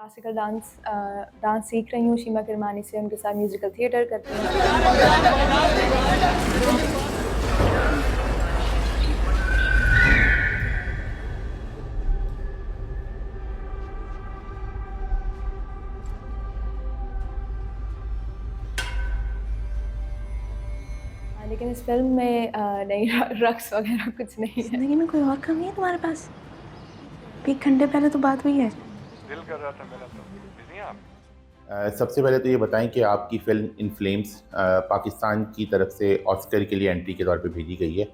Classical dance सीख रही हूँ शीमा किरमानी से, उनके साथ म्यूज़िकल थिएटर करती हूँ। लेकिन इस फ़िल्म में नहीं रक़्स वग़ैरह कुछ नहीं है। ज़िंदगी में कोई और काम नहीं है तुम्हारे पास? अभी 1 घंटे पहले तो बात हुई है। दिल कर रहा था मेरा तो। बिज़ी हैं आप? सबसे पहले तो ये बताएं कि आपकी फ़िल्म इन फ्लेम्स पाकिस्तान की तरफ से ऑस्कर के लिए एंट्री के तौर पे भेजी गई है।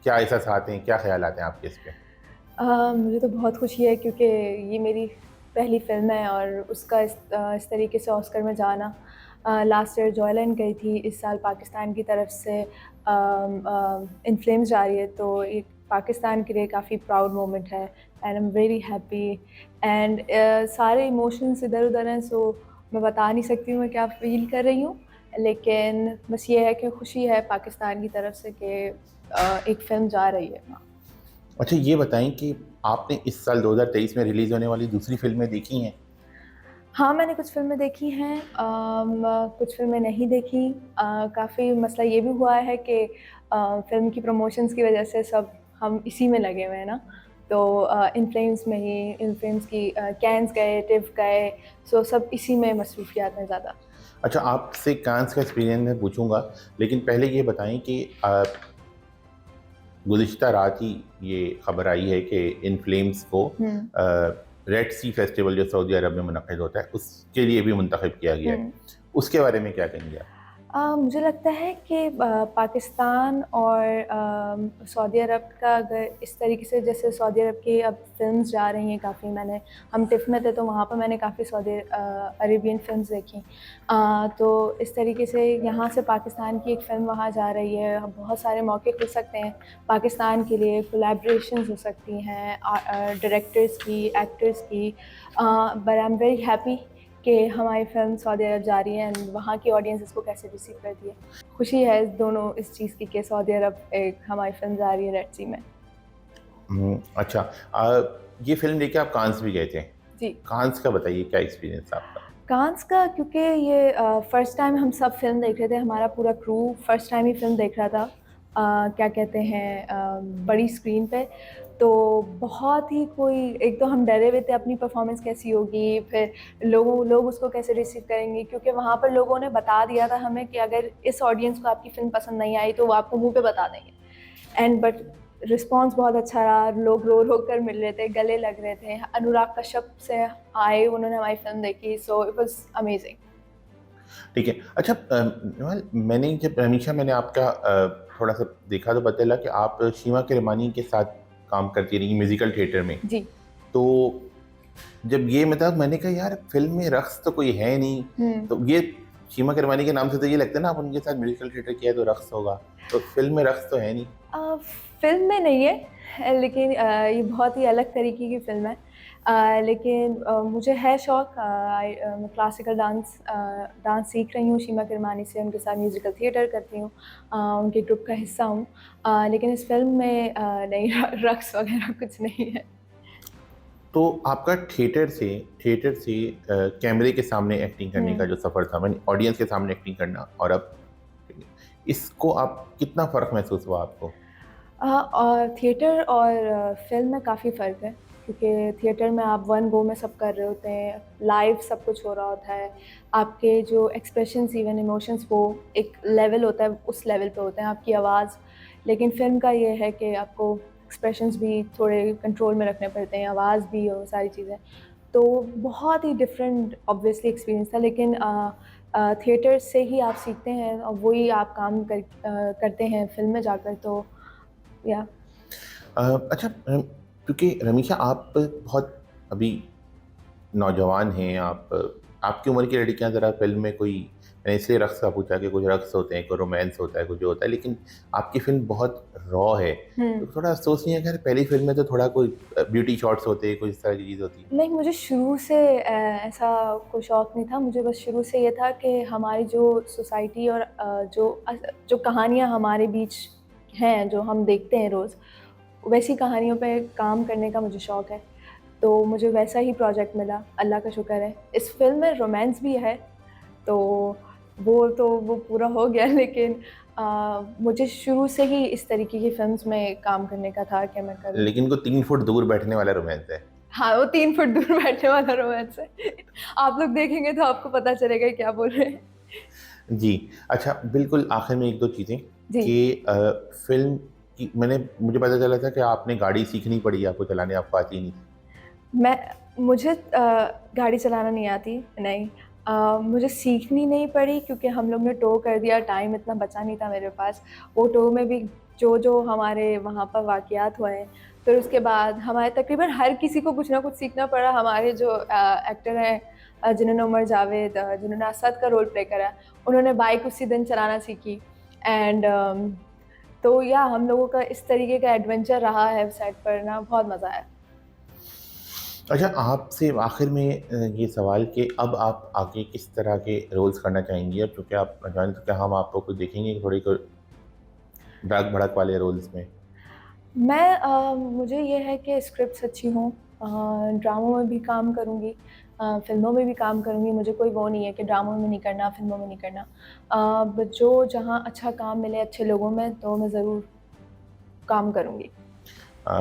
क्या एहसास हैं, क्या ख़्यालात हैं आपके इस पे? मुझे तो बहुत खुशी है क्योंकि ये मेरी पहली फ़िल्म है और उसका इस तरीके से ऑस्कर में जाना। लास्ट ईयर जॉयलैंड गई थी, इस साल पाकिस्तान की तरफ से इन फ्लेम्स जा रही है, तो ये पाकिस्तान के लिए काफ़ी प्राउड मोमेंट है and I am very happy and सारे इमोशंस इधर-उधर हैं, सो मैं बता नहीं सकती हूँ मैं क्या फ़ील कर रही हूँ। लेकिन बस ये है कि खुशी है पाकिस्तान की तरफ से कि एक फ़िल्म जा रही है वहाँ। अच्छा, ये बताएं कि आपने इस साल 2023 में रिलीज़ होने वाली दूसरी फ़िल्में देखी हैं? हाँ, मैंने कुछ फ़िल्में देखी हैं, कुछ फ़िल्में नहीं देखी। काफ़ी मसला ये भी हुआ है कि फ़िल्म की प्रमोशंस की वज़ह से सब हम इसी में लगे हुए हैं ना, तो इन फ्लेम्स की कैन्स गए, टिफ़ गए, सो सब इसी में मसरूफ़ियत हैं ज़्यादा। अच्छा, आपसे कांस का एक्सपीरियंस मैं पूछूँगा, लेकिन पहले ये बताएं कि गुज़िश्ता रात ही ये ख़बर आई है कि इन फ्लेम्स को हुँ, रेड सी फेस्टिवल जो सऊदी अरब में मुनक़्क़िद होता है, उसके लिए भी मुंतख़ब किया गया है। हुँ। उसके बारे में क्या कहेंगे आप? मुझे लगता है कि पाकिस्तान और सऊदी अरब का अगर इस तरीके से जैसे सऊदी अरब की अब फ़िल्म्स जा रही हैं काफ़ी, हम टिफ़ में थे तो वहाँ पर मैंने काफ़ी सऊदी अरेबियन फ़िल्म्स देखी। तो इस तरीके से यहाँ से पाकिस्तान की एक फ़िल्म वहाँ जा रही है, बहुत सारे मौके खुल सकते हैं पाकिस्तान के लिए, कोलैबोरेशंस हो सकती हैं डायरेक्टर्स की, एक्टर्स की। But I am very happy कि हमारी फ़िल्म सऊदी अरब जा रही है एंड वहाँ की ऑडियंस इसको कैसे रिसीव करती है। खुशी है इस चीज़ की कि सऊदी अरब एक हमारी फ़िल्म जा रही है रेड सी में। अच्छा, ये फ़िल्म लेके आप कांस भी गए थे। जी। कांस का बताइए, क्या एक्सपीरियंस था आपका? कांस का क्योंकि ये फर्स्ट टाइम हम सब फ़िल्म देख रहे थे, हमारा पूरा क्रू फर्स्ट टाइम ही फ़िल्म देख रहा था। क्या कहते हैं बड़ी स्क्रीन पे, तो बहुत ही कोई एक तो हम डरे हुए थे अपनी परफ़ॉर्मेंस कैसी होगी, फिर लोग उसको कैसे रिसीव करेंगे क्योंकि वहाँ पर लोगों ने बता दिया था हमें कि अगर इस ऑडियंस को आपकी फ़िल्म पसंद नहीं आई, तो वो आपको मुँह पे बता देंगे। एंड बट रिस्पॉन्स बहुत अच्छा रहा, लोग रो-रो कर मिल रहे थे, गले लग रहे थे। अनुराग कश्यप से आए, उन्होंने हमारी फ़िल्म देखी, सो इट वाज़ अमेज़िंग। ठीक है। अच्छा, नोएल, मैंने आपका थोड़ा-सा देखा तो पता चला कि आप शीमा किरमानी के साथ काम करती रही म्यूज़िकल थिएटर में। जी। तो जब ये मतलब मैंने कहा यार फ़िल्म में रक़्स तो कोई है नहीं, हुँ। तो ये शीमा किरमानी के नाम से तो ये लगता है ना आप उनके साथ म्यूज़िकल थिएटर किया है तो रक़्स होगा। तो फ़िल्म में रक़्स तो है नहीं। फ़िल्म में नहीं है, लेकिन ये बहुत ही अलग तरीके की फ़िल्म है। लेकिन मुझे है शौक, मैं क्लासिकल डांस सीख रही हूँ शीमा किरमानी से, उनके साथ म्यूज़िकल थिएटर करती हूँ। उनके ग्रुप का हिस्सा हूँ। लेकिन इस फ़िल्म में नहीं रक़्स वग़ैरह कुछ नहीं है। तो आपका थिएटर से कैमरे के सामने एक्टिंग करने का हुँ। जो सफ़र था, माने ऑडियंस के सामने एक्टिंग करना और अब इसको आप कितना फ़र्क महसूस हुआ आपको? और थिएटर और फ़िल्म में काफ़ी फ़र्क है, क्योंकि थिएटर में आप वन गो में सब कर रहे होते हैं, लाइव सब कुछ हो रहा होता है। आपके जो एक्सप्रेशंस इवन इमोशंस वो एक लेवल होता है, उस लेवल पे होते हैं, आपकी आवाज़। लेकिन फ़िल्म का ये है कि आपको एक्सप्रेशंस भी थोड़े कंट्रोल में रखने पड़ते हैं, आवाज़ भी और सारी चीज़ें। तो बहुत ही डिफरेंट ऑब्वियसली एक्सपीरियंस था, लेकिन थिएटर से ही आप सीखते हैं और वही आप करते हैं फ़िल्म में जाकर, तो या अच्छा, क्योंकि रमीशा आप बहुत अभी नौजवान हैं, आपकी उम्र की लड़कियां ज़रा फ़िल्म में कोई, मैंने इसलिए रक़्स का पूछा कि कुछ रक़्स होते हैं, कोई रोमांस होता है, कुछ जो होता है, लेकिन आपकी फ़िल्म बहुत रॉ है। तो हुँ। थोड़ा सोच नहीं है कि यार पहली फ़िल्म में तो थोड़ा कोई ब्यूटी शॉट्स होते हैं, कुछ इस तरह की चीज़ होती है? नहीं, मुझे शुरू से ऐसा कोई शौक नहीं था, मुझे बस शुरू से ये था कि हमारी जो सोसाइटी और जो कहानियाँ हमारे बीच हैं, जो हम देखते हैं रोज़, वैसी कहानियों पे काम करने का मुझे शौक है। तो मुझे वैसा ही प्रोजेक्ट मिला, अल्लाह का शुक्र है। इस फ़िल्म में रोमांस भी है, तो वो पूरा हो गया लेकिन मुझे शुरू से ही इस तरीके की फ़िल्म्स में काम करने का था कि मैं करूँ। लेकिन वो 3 फुट दूर बैठने वाला रोमांस है। हाँ, वो 3 फुट दूर बैठने वाला रोमांस है। आप लोग देखेंगे तो आपको पता चलेगा ये क्या बोल रहे हैं। जी, अच्छा बिल्कुल आखिर में 1-2 चीज़ें जी। कि फ़िल्म की मुझे पता चला था कि आपने गाड़ी सीखनी पड़ी आपको चलाने, आपको आती नहीं थी। मुझे गाड़ी चलाना नहीं आती, नहीं। मुझे सीखनी नहीं पड़ी क्योंकि हम लोग ने टो कर दिया, टाइम इतना बचा नहीं था मेरे पास। वो टो में भी जो हमारे वहाँ पर वाक़यात हुए हैं, फिर उसके बाद हमारे तकरीबन हर किसी को कुछ ना कुछ सीखना पड़ा। हमारे जो एक्टर हैं जिन्होंने उमर जावेद जिन्होंने असद का रोल प्ले करा, उन्होंने बाइक उसी दिन चलाना सीखी एंड तो या हम लोगों का इस तरीके का एडवेंचर रहा है सेट पर ना, बहुत मज़ा आया। अच्छा आपसे आखिर में ये सवाल कि अब आप आगे किस तरह के रोल्स करना चाहेंगी? अब चूँकि आप जान चुके हैं हम आपको कुछ देखेंगे थोड़ी को धड़क-भड़क वाले रोल्स में। मुझे ये है कि स्क्रिप्ट्स अच्छी हों, ड्रामों में भी काम करूँगी, फ़िल्मों में भी काम करूँगी। मुझे कोई वो नहीं है कि ड्रामों में नहीं करना, फ़िल्मों में नहीं करना। बट जो जहाँ अच्छा काम मिले अच्छे लोगों में, तो मैं ज़रूर काम करूँगी। अ,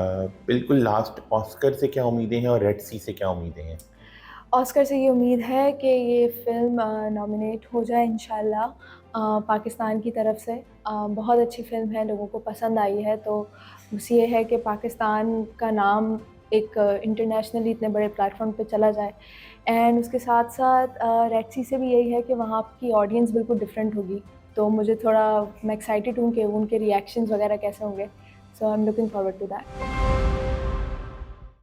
बिल्कुल लास्ट ऑस्कर से क्या उम्मीदें हैं और रेड सी से क्या उम्मीदें हैं? ऑस्कर से ये उम्मीद है कि ये फ़िल्म नॉमिनेट हो जाए इंशाल्लाह पाकिस्तान की तरफ से। बहुत अच्छी फ़िल्म है, लोगों को पसंद आई है, तो बस ये है कि पाकिस्तान का नाम एक इंटरनेशनली इतने बड़े प्लेटफ़ॉर्म पे चला जाए एंड उसके साथ-साथ रेड सी से भी यही है कि वहाँ की ऑडियंस बिल्कुल डिफरेंट होगी। तो मुझे थोड़ा मैं एक्साइटेड हूँ कि उनके रिएक्शंस वगैरह कैसे होंगे। So I am looking forward to that.